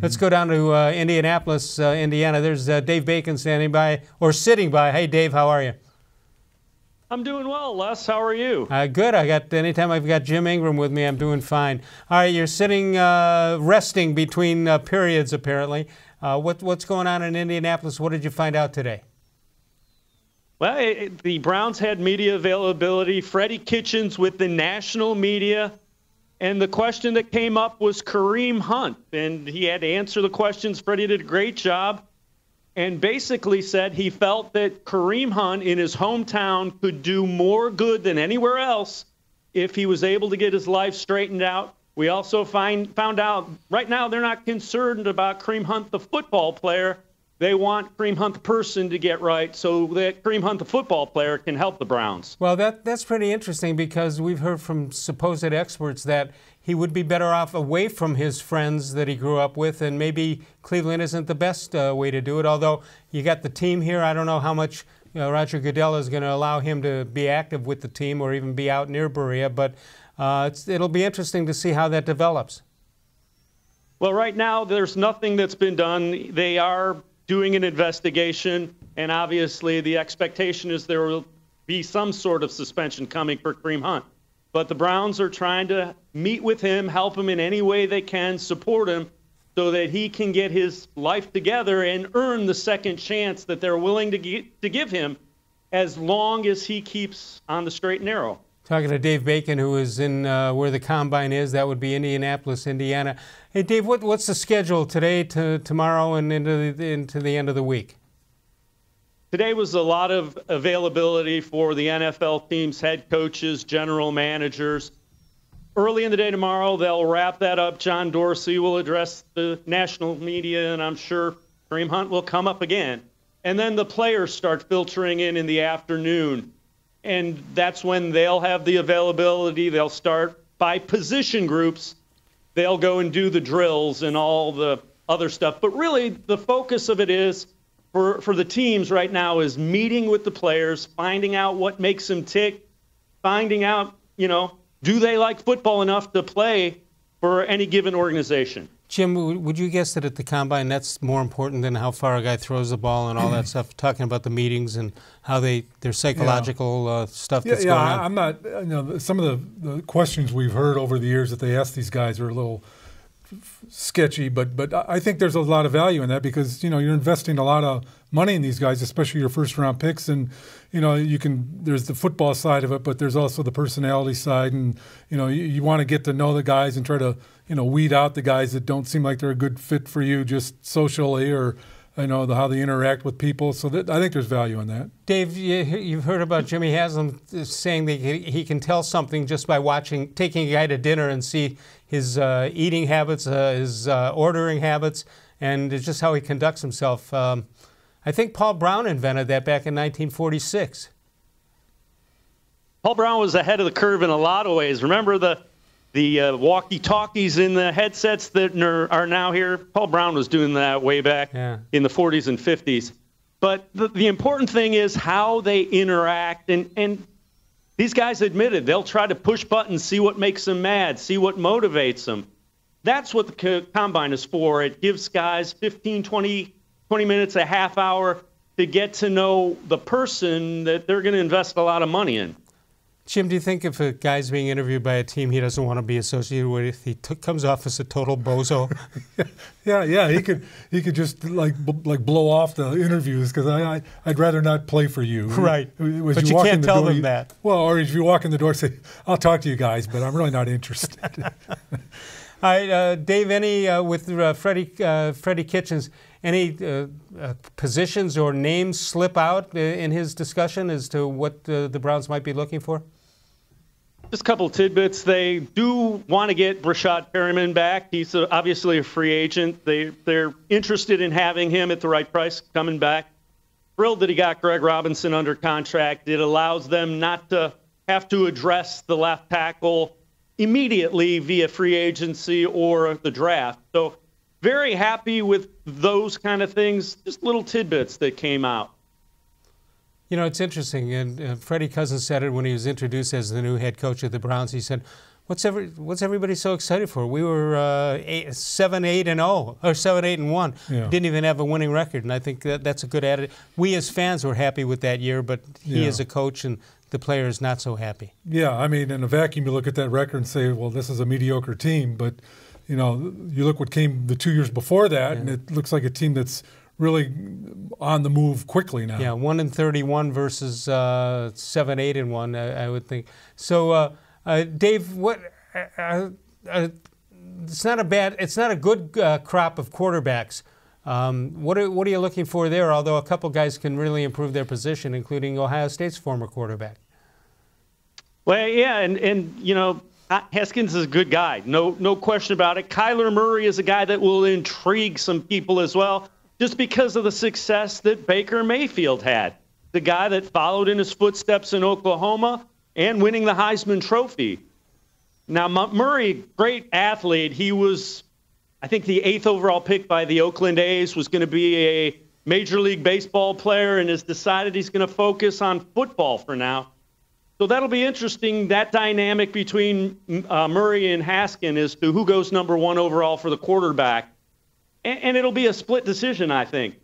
Let's go down to Indianapolis, Indiana. There's Dave Bacon standing by, or sitting by. Hey, Dave, how are you? I'm doing well, Les. How are you? Good. Anytime I've got Jim Ingraham with me, I'm doing fine. All right, you're sitting, resting between periods, apparently. What's going on in Indianapolis? What did you find out today? Well, the Browns had media availability. Freddie Kitchens with the national media. And the question that came up was Kareem Hunt. And he had to answer the questions. Freddie did a great job. And basically said he felt that Kareem Hunt in his hometown could do more good than anywhere else if he was able to get his life straightened out. We also found out right now they're not concerned about Kareem Hunt, the football player. They want Kareem Hunt, the person, to get right so that Kareem Hunt, the football player, can help the Browns. Well, that's pretty interesting because we've heard from supposed experts that he would be better off away from his friends that he grew up with, and maybe Cleveland isn't the best way to do it. Although you got the team here, I don't know how much Roger Goodell is going to allow him to be active with the team or even be out near Berea, but it'll be interesting to see how that develops. Well, right now there's nothing that's been done. They are doing an investigation, and obviously the expectation is there will be some sort of suspension coming for Kareem Hunt. But the Browns are trying to meet with him, help him in any way they can, support him so that he can get his life together and earn the second chance that they're willing to give him as long as he keeps on the straight and narrow. Talking to Dave Bacon, who is in where the Combine is. That would be Indianapolis, Indiana. Hey, Dave, what's the schedule today to tomorrow and into the end of the week? Today was a lot of availability for the NFL teams, head coaches, general managers. Early in the day tomorrow, they'll wrap that up. John Dorsey will address the national media, and I'm sure Kareem Hunt will come up again. And then the players start filtering in the afternoon. And that's when they'll have the availability. They'll start by position groups. They'll go and do the drills and all the other stuff. But really, the focus of it is, for the teams right now, is meeting with the players, finding out what makes them tick, finding out, do they like football enough to play for any given organization? Jim, would you guess that at the Combine that's more important than how far a guy throws the ball and all that stuff, talking about the meetings and how their psychological stuff that's going on? I'm not, some of the questions we've heard over the years that they ask these guys are a little sketchy, but I think there's a lot of value in that because, you're investing a lot of money in these guys, especially your first-round picks, and, there's the football side of it, but there's also the personality side, and, you want to get to know the guys and try to, weed out the guys that don't seem like they're a good fit for you just socially or, how they interact with people. So I think there's value in that. Dave, you've heard about Jimmy Haslam saying that he can tell something just by taking a guy to dinner and see his eating habits, his ordering habits, and just how he conducts himself. I think Paul Brown invented that back in 1946. Paul Brown was ahead of the curve in a lot of ways. Remember the walkie-talkies in the headsets that are now here? Paul Brown was doing that way back in the 40s and 50s. But the important thing is how they interact. And these guys admitted they'll try to push buttons, see what makes them mad, see what motivates them. That's what the Combine is for. It gives guys 15, 20 minutes, a half hour to get to know the person that they're going to invest a lot of money in. Jim, do you think if a guy's being interviewed by a team he doesn't want to be associated with, he comes off as a total bozo? yeah. He could just like blow off the interviews because I'd rather not play for you. Right. But you can't tell them that. Well, or if you walk in the door, say, "I'll talk to you guys, but I'm really not interested." All right, Dave. With Freddie Kitchens, any positions or names slip out in his discussion as to what the Browns might be looking for? Just a couple of tidbits. They do want to get Brashad Perriman back. He's obviously a free agent. They're interested in having him at the right price coming back. Thrilled that he got Greg Robinson under contract. It allows them not to have to address the left tackle immediately via free agency or the draft. So very happy with those kind of things, just little tidbits that came out. It's interesting, and Freddie Kitchens said it when he was introduced as the new head coach of the Browns. He said, What's everybody so excited for? We were 7-8-0 or 7-8-1. Yeah. Didn't even have a winning record, and I think that's a good attitude. We as fans were happy with that year, but he as a coach and the players not so happy. Yeah, I mean, in a vacuum, you look at that record and say, well, this is a mediocre team. But, you know, you look what came the 2 years before that, and it looks like a team that's really on the move quickly now. Yeah, 1-31 versus 7-8-1, I would think. So, Dave, it's not a good crop of quarterbacks. What are you looking for there? Although a couple guys can really improve their position, including Ohio State's former quarterback. Well, yeah, and you know, Haskins is a good guy, no question about it. Kyler Murray is a guy that will intrigue some people as well, just because of the success that Baker Mayfield had. The guy that followed in his footsteps in Oklahoma and winning the Heisman Trophy. Now, Murray, great athlete. He was, I think, the 8th overall pick by the Oakland A's, was going to be a Major League Baseball player, and has decided he's going to focus on football for now. So that'll be interesting, that dynamic between Murray and Haskin as to who goes number 1 overall for the quarterback. And it'll be a split decision, I think.